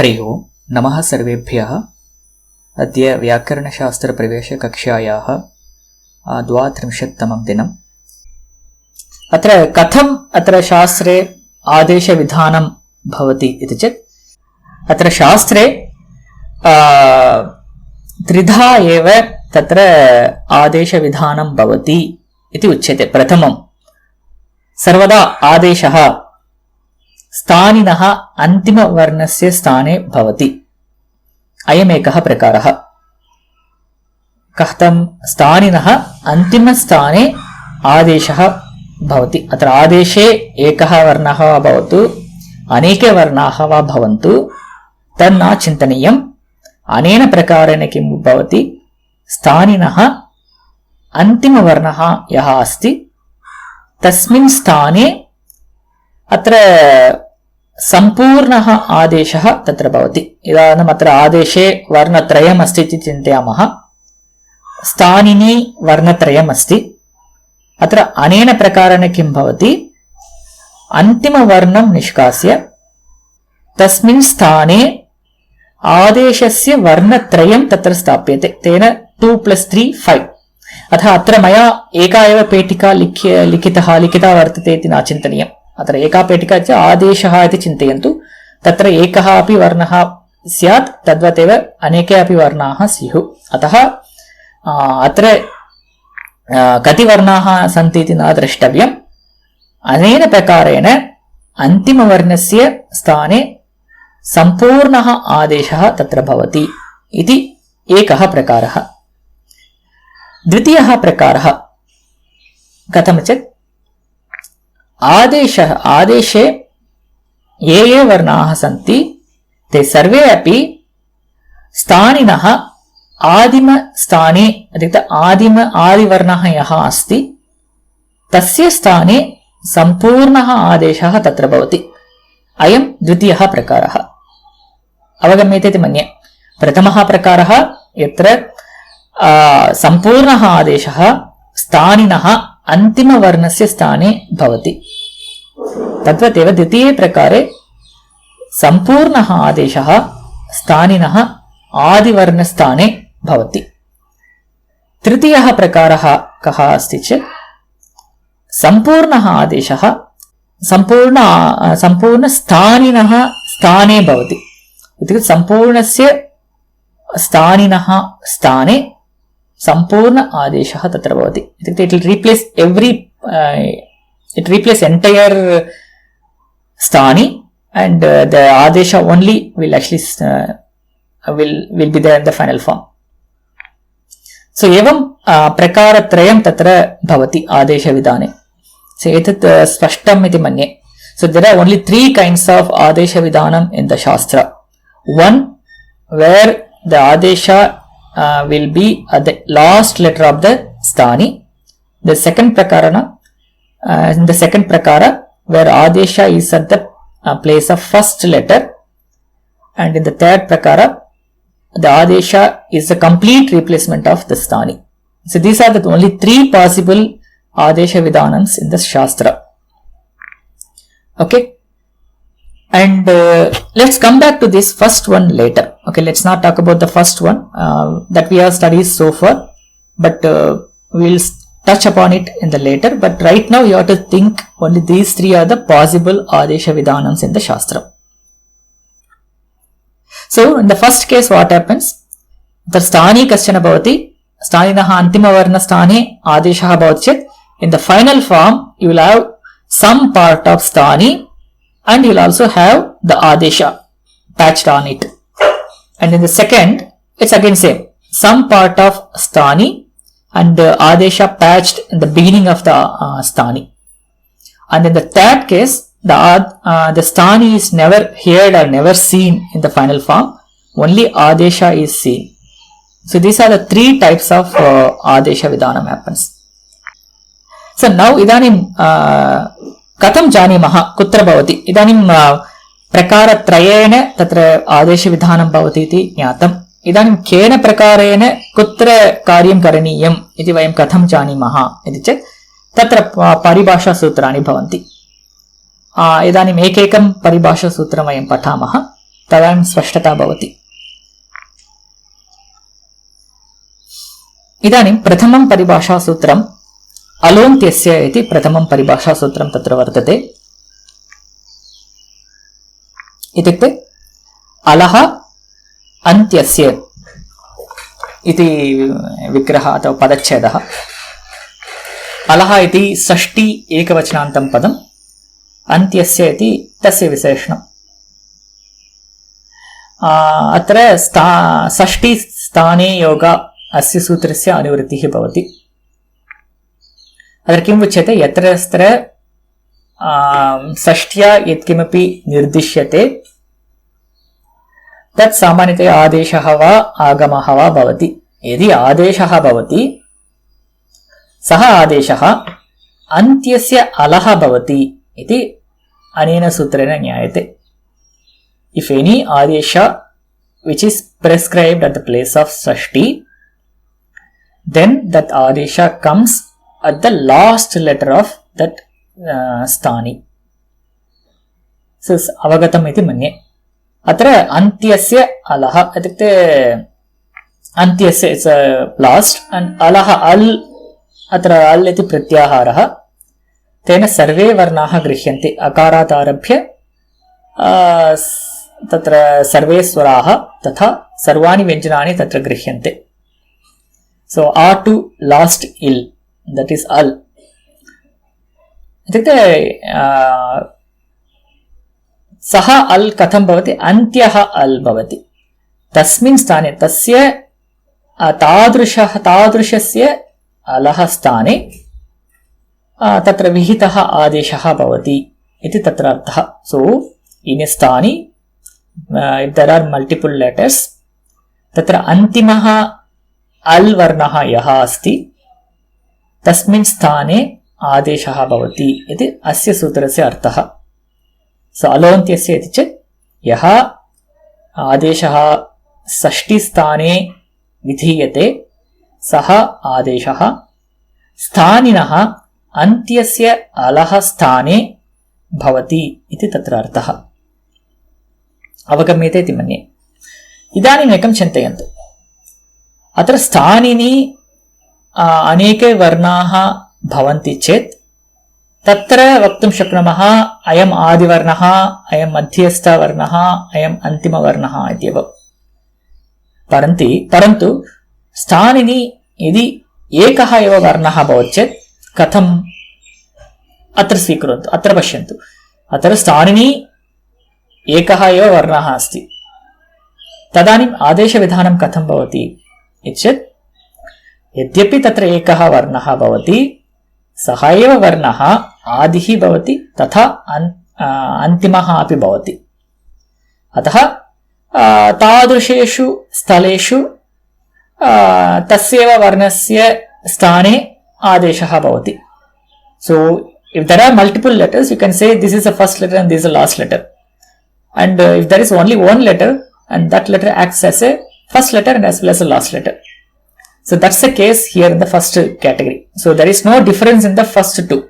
हरि ओं नमः सर्वेभ्यः। अद्य व्याकरणशास्त्रप्रवेशकक्षायाः 32तमं दिनम्। अत्र कथम् अत्र शास्त्रे आदेशविधानं भवति इति चेत् अत्र शास्त्रे त्रिधा एव तत्र आदेशविधानं भवति इति उच्यते। प्रथमं सर्वदा आदेशः स्थानिनः अन्तिमवर्णस्य स्थाने भवति। अयमेकः प्रकारः। कथं स्थानिनः अन्तिमस्थाने आदेशः भवति। अत्र आदेशे एकः वर्णः वा भवतु अनेके वर्णाः वा भवन्तु तन्न चिन्तनीयम्। अनेन प्रकारेण किं भवति, स्थानिनः अन्तिमवर्णः यः अस्ति तस्मिन् स्थाने अत्र सम्पूर्णः आदेशः तत्र भवति। इदानीम् अत्र आदेशे वर्णत्रयम् अस्ति इति चिन्तयामः। स्थानिनि वर्णत्रयम् अस्ति। अत्र अनेन प्रकारेण किं भवति, अन्तिमवर्णं निष्कास्य तस्मिन् स्थाने आदेशस्य वर्णत्रयं तत्र स्थाप्यते। तेन 2 + 3 5। अतः अत्र मया एका एव पेटिका लिखिता वर्तते इति न चिन्तनीयम्। अत्र एका पेटिका च आदेशः इति चिन्तयन्तु। तत्र एकः अपि वर्णः स्यात्, तद्वतेव अनेके अपि वर्णाः स्युः। अतः अत्र कति वर्णाः सन्ति इति न द्रष्टव्यम्। अनेन प्रकारेण अन्तिमवर्णस्य स्थाने सम्पूर्णः आदेशः तत्र भवति इति एकः प्रकारः। द्वितीयः प्रकारः कथं चेत्, आदेशे ये वर्णाः सन्ति ते सर्वे अपि स्थानिनः आदिमस्थाने आदिवर्णः यः अस्ति तस्य स्थाने सम्पूर्णः आदेशः तत्र भवति। अयं द्वितीयः प्रकारः। अवगम्यते इति मन्ये। प्रथमः प्रकारः यत्र सम्पूर्णः आदेशः स्थानिनः अन्तिमवर्णस्य स्थाने भवति। तद्वदेव द्वितीये प्रकारे सम्पूर्णः आदेशः स्थानिनः आदिवर्णस्थाने भवति। तृतीयः प्रकारः कः अस्ति चेत्, सम्पूर्णः आदेशः सम्पूर्णस्थानिनः स्थाने भवति। इत्युक्ते सम्पूर्णस्य स्थानिनः स्थाने सम्पूर्ण आदेशः तत्र भवति। इत्युक्ते it replace entire sthani and the adesha only will actually will be there in the final form. So evam prakaratrayam tatra bhavati adesha vidhane. So etat spashtam iti manye. So there are only 3 kinds of adesha vidhanam in the shastra. One where the adesha will be at the last letter of the sthani. The second prakara where adesha is at the place of first letter, and in the third prakara the adesha is a complete replacement of the sthani. So these are the only 3 possible adesha vidhanams in the shastra. Okay, and let's come back to this first one later. Okay, let's not talk about the first one that we have studied so far, but we'll touch upon it in the later. But right now you have to think only these 3 are the possible adesha vidhanams in the shastra. So in the first case what happens, the sthani kaschana bhavati, sthaninah antima varna sthane adeshah bhavati chet, in the final form you will have some part of sthani and you will also have the adesha patched on it. And in the second it's again same, some part of sthani and adesha patched in the beginning of the sthani. And in the third case the sthani is never heard or never seen in the final form, only adesha is seen. So these are the 3 types of adesha vidhanam happens. So now idanim katham janimah kutra bhavati, idanim prakaratrayena tatra adesha vidhanam bhavati iti jnatam. इदानीं केन प्रकारेण कुत्र कार्यं करणीयम् इति वयं कथं जानीमः इति चेत् तत्र परिभाषासूत्राणि भवन्ति। इदानीम् एकैकं परिभाषासूत्रं वयं पठामः। तदानीं स्पष्टता भवति. इदानीं प्रथमं परिभाषासूत्रम् अलोन्त्यस्य इति प्रथमं परिभाषासूत्रं तत्र वर्तते. इत्युक्ते अलः अन्त्यस्य इति विग्रहः अथवा पदच्छेदः. अलः इति षष्ठी एकवचनान्तं पदम्, अन्त्यस्य इति तस्य विशेषणम्. अत्र षष्ठी स्थाने योग अस्य सूत्रस्य अनुवृत्तिः भवति. अत्र किम् उच्यते, यत्र यत्र षष्ट्या यत्किमपि निर्दिश्यते तत् सामान्यतया आदेशः वा आगमः वा भवति. यदि आदेशः भवति सः आदेशः अन्त्यस्य अलः भवति इति अनेन सूत्रेण ज्ञायते. If any adesha which is prescribed at the place of षष्ठी, then that adesha comes at the last letter of that sthani. So avagatam iti manye. Atra antyasya alaha itukte antyasya is last and alaha al atra al iti pratyaharaha tena sarve varnaah grishyante akarat arabhya तत्र सर्वे स्वराः तथा सर्वाणि व्यञ्जनानि तत्र गृह्यन्ते. So आ to last इल, दट इज अल. इत्युक्ते सः अल कथं भवति, अन्त्यः अल भवति. तस्मिन् स्थाने तस्य तादृशस्य अलः स्थाने तत्र विहितः आदेशः भवति इति तत्र अर्थः. सो इन स्थानि if there are multiple letters, तत्र अन्तिमः अल् वर्णः यः अस्ति तस्मिन् स्थाने आदेशः भवति इति अस्य सूत्रस्य अर्थः. सो अलोन्त्यस्य इति चेत् यः आदेशः षष्ठीस्थाने विधीयते सः आदेशः स्थानिनः अन्त्यस्य अलः स्थाने भवति इति तत्र अर्थः. अवगम्यते इति मन्ये. इदानीम् एकं चिन्तयन्तु. अत्र स्थानिनि अनेके वर्णाः भवन्ति चेत् तत्र वक्तुं शक्नुमः अयम् आदिवर्णः, अयं मध्यस्थवर्णः, अयम् अन्तिमवर्णः इत्येव. परन्तु स्थानिनि यदि एकः एव वर्णः भवति चेत् कथम्? अत्र स्वीकुर्वन्तु, अत्र पश्यन्तु. अत्र स्थानिनि एकः एव वर्णः अस्ति. तदानीम् आदेशविधानं कथं भवति इत्येतत् यद्यपि तत्र एकः वर्णः भवति सः एव वर्णः आदिः भवति तथा अन्तिमः अपि भवति. अतः तादृशेषु स्थलेषु तस्यैव वर्णस्य स्थाने आदेशः भवति. So if there are multiple letters, you can say this is the first letter and this is the last letter. And if there is only one letter and that letter acts as a first letter and as well as a last letter. So that's the case here in the first category. So there is no difference in the first two.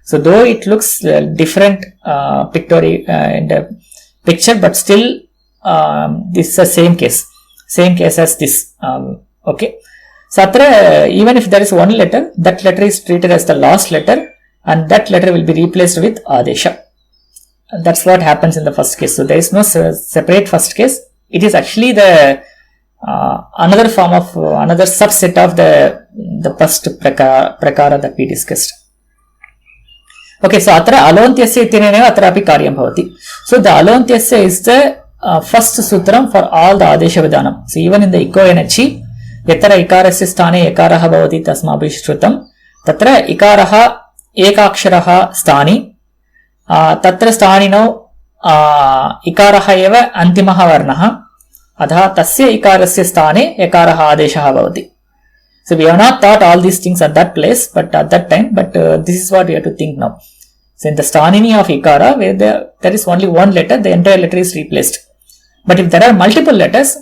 So though it looks different in the picture, but still this is the same case as this. Okay. So even if there is one letter, that letter is treated as the last letter and that letter will be replaced with adesha. That's what happens in the first case. So there is no separate first case. It is actually the another form of another subset of the first prakara that we discussed. Okay, so atra alontyasya ityeneva atrapi karyam bhavati. So the alontyasya is the first sutram for all the adesha vidhanam. So even in the iko energy, yatra ikarasya sthane yakarah bhavati tasmabhi shrutam, tatra ikarah ekaksharah sthani, तत्र स्थानिनौ इकारः एव अन्तिमः वर्णः, अतः तस्य इकारस्य स्थाने यकारः आदेशः भवति. So we have not thought all these things at that place, but at that time, but this is what we have to think now. So in the sthanini of ikara, where there is only one letter, the entire letter is replaced. But if there are multiple letters,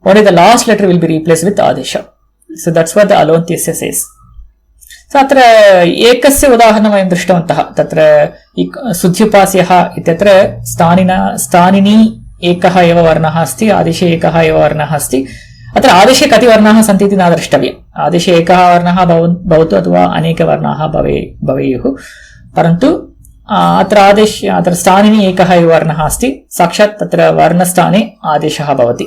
only the last letter will be replaced with adesha. So that's what the alontyasya says. So अत्र एकस्य उदाहरणं वयं दृष्टवन्तः. तत्र सुध्युपास्यः इत्यत्र स्थानिनी एकः एव वर्णः अस्ति, आदेशे एकः एव वर्णः अस्ति। अत्र आदेशे कति वर्णाः सन्ति इति न द्रष्टव्यम्। आदेशे एकः वर्णः भवतु अथवा अनेकवर्णाः भवेयुः, परन्तु अत्र स्थानिनि एकः एव वर्णः अस्ति, साक्षात् तत्र वर्णस्थाने आदेशः भवति।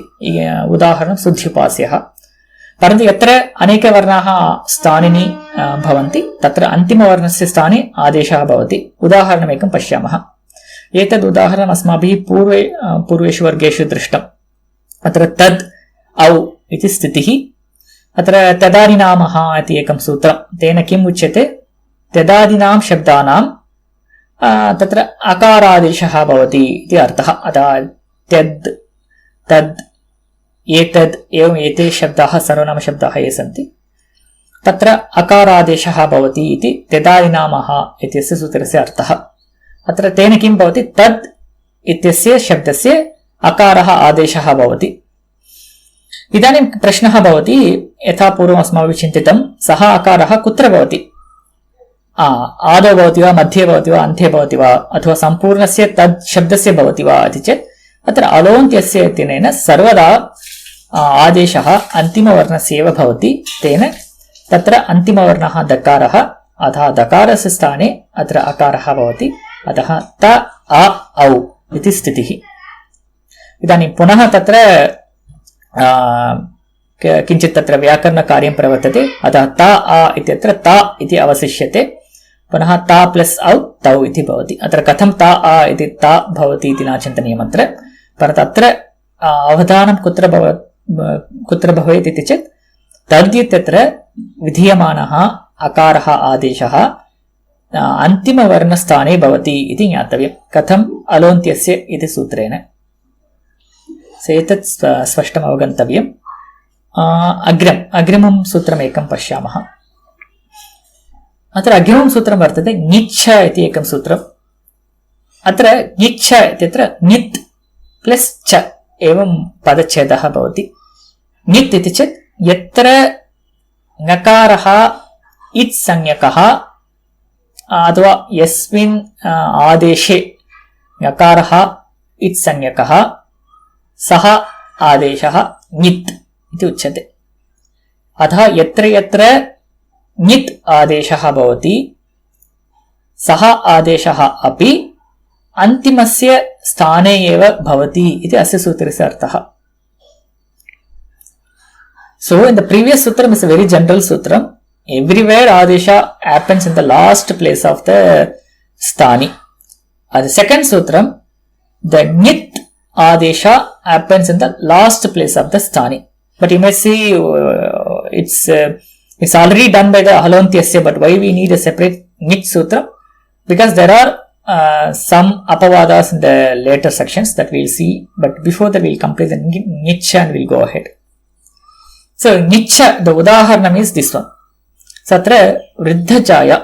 उदाहरणं शुद्ध्युपास्यः। परन्तु यत्र अनेकवर्णाः स्थानिनि भवन्ति तत्र अन्तिमवर्णस्य स्थाने आदेशः भवति। उदाहरणमेकं पश्यामः। एतद् उदाहरणम् अस्माभिः पूर्वेषु वर्गेषु दृष्टम्। अत्र तद् औ इति स्थितिः। अत्र तदादिनामः इति एकं सूत्रं। तेन किम् उच्यते? तदादिनां शब्दानां तत्र अकारादेशः भवति इति अर्थः। अतः तद्, तद्, एतद् एवम् एते शब्दाः सर्वनामशब्दाः ये सन्ति तत्र अकारादेशः भवति इति तदादिनामः इत्यस्य सूत्रस्य अर्थः। अत्र तेन किं भवति? तद् इत्यस्य शब्दस्य अकारः आदेशः भवति। इदानीं प्रश्नः भवति, यथा पूर्वम् अस्माभिः चिन्तितं, सः अकारः कुत्र भवति? आदौ भवति वा, मध्ये भवति वा, अन्ते भवति वा, अथवा सम्पूर्णस्य तद् शब्दस्य भवति वा इति चेत् अत्र अलोन्त्यस्य इत्यनेन सर्वदा आदेशः अन्तिमवर्णस्य एव भवति। तेन तत्र अन्तिमवर्णः दकारः, अतः दकारस्य स्थाने अत्र अकारः भवति। अतः त आ औ इति स्थितिः। इदानीं पुनः तत्र किञ्चित् तत्र व्याकरणकार्यं प्रवर्तते। अतः त आ इत्यत्र त इति अवशिष्यते। पुनः त प्लस् औ तौ इति भवति। अत्र कथं त आ इति त भवति इति न चिन्तनीयम् अत्र, परन्तु अत्र अवधानं कुत्र भवेत् इति चेत् तद्यत्र विधीयमानः अकारः आदेशः अन्तिमवर्णस्थाने भवति इति ज्ञातव्यं। कथम्? अलोन्त्यस्य इति सूत्रेण। एतत् स्पष्टम् अवगन्तव्यम्। अग्रिमं सूत्रमेकं पश्यामः। अत्र अग्रिमं सूत्रं वर्तते ङिच्छ इति एकं सूत्रम्। अत्र ङिच्छ इत्यत्र ङित् प्लस् च एवं पदच्छेदः भवति। ङित् इति चेत् यत्र ङकारः इत्संज्ञकः अथवा यस्मिन् आदेशे ङकारः इत्संज्ञकः सः आदेशः ङित् इति उच्यते। अतः यत्र यत्र ङित् आदेशः भवति सः आदेशः अपि अन्तिमस्य स्थाने एव भवति इति अस्य सूत्रस्य अर्थः। So in the previous sutram is a very general sutram. Everywhere adesha happens in the last place of the sthani. The second sutram, the ङित् adesha happens in the last place of the sthani. But you may see it's already done by the halontyasya, but why we need a separate ङित् sutra? Because there are some apavadas in the later sections that we will see, but before that we will complete the ङिच्छ and we will go ahead. So ङिच्छ, the udaharanam is this one. So atra vriddha jaya,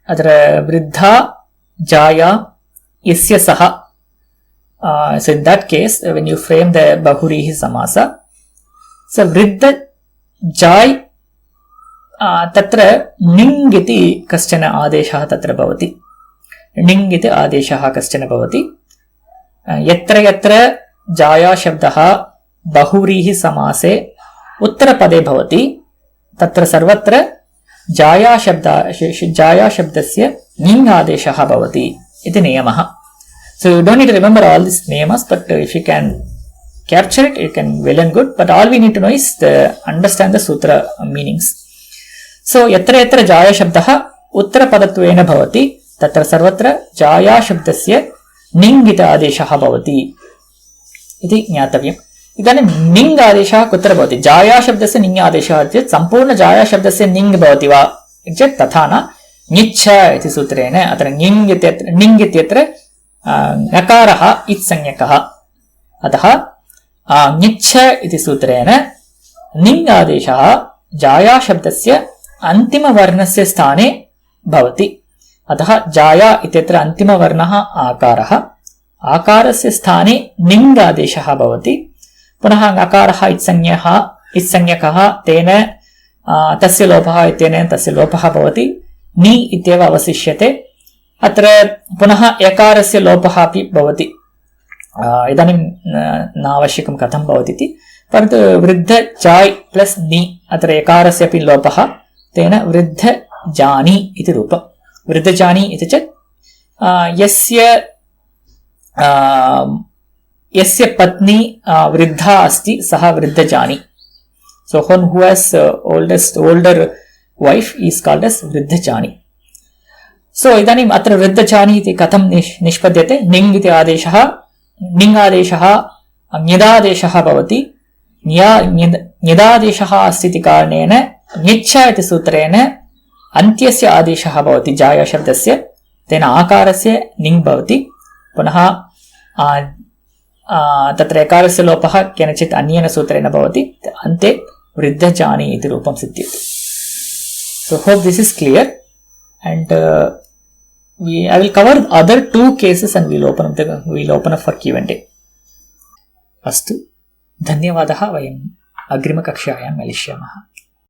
atra vriddha jaya isya saha. So in that case, when you frame the bahurihi samasa, so vriddha jay tatra ning iti kaschana adeshah tatra bhavati. ning iti adeshah kaschana bhavati. Yatra yatra jaya shabdaha bahurihi samase उत्तरपदे भवति तत्र सर्वत्र जाया शब्दस्य ङिङ् आदेशः भवति इति नियमः. So you don't need to remember all these names, but if you can capture it, you can well and good. But all we need to know is understand the sutra meanings. So यत्र यत्र जाया शब्दः उत्तरपदत्वेन भवति तत्र सर्वत्र जाया शब्दस्य ङिङ् इति आदेशः भवति इति ज्ञातव्यम्. इदानीं ङिङ् आदेशः कुत्र भवति? जाया शब्दस्य ङिङ् आदेशः चेत् सम्पूर्ण जाया शब्दस्य ङिङ् भवति वा चेत् तथा न. ङिच्छ इति सूत्रेण अत्र ङिङ् इत्यत्र ङकारः इत्संज्ञकः. अतः ङिच्छ इति सूत्रेण ङिङ् आदेशः जाया शब्दस्य अन्तिमवर्णस्य स्थाने भवति. अतः जाया इत्यत्र अन्तिमवर्णः आकारः, आकारस्य स्थाने ङिङ् आदेशः भवति. पुनः ङकारः इत्संज्ञकः तेन तस्य लोपः इत्यनेन तस्य लोपः भवति. नि इत्येव अवशिष्यते. अत्र पुनः यकारस्य लोपः अपि भवति. इदानीं न आवश्यकं कथं भवति इति, परन्तु वृद्ध चाय् प्लस् नि अत्र एकारस्य अपि लोपः, तेन वृद्धजानी इति रूपं। वृद्धजानी इति चेत् यस्य पत्नी वृद्धा अस्ति सः वृद्धजानी। So one who has older wife is called as वृद्धजानी। So इदानीम् अत्र वृद्धजानी इति कथं निष्पद्यते? निङ् इति आदेशः, निङ् आदेशः ञदादेशः भवति। ञदादेशः अस्ति इति कारणेन ञच्छ इति सूत्रेण अन्त्यस्य आदेशः भवति जायशब्दस्य, तेन आकारस्य निङ् भवति। पुनः तत्र एकारस्य लोपः केनचित् अन्येन सूत्रेण भवति, अन्ते वृद्धजानी इति रूपं सिद्ध्यति। So hope this is clear, and I will cover other two cases and we'll open up for Q&A. अस्तु, धन्यवादः। वयम् अग्रिमकक्षायां मिलिष्यामः।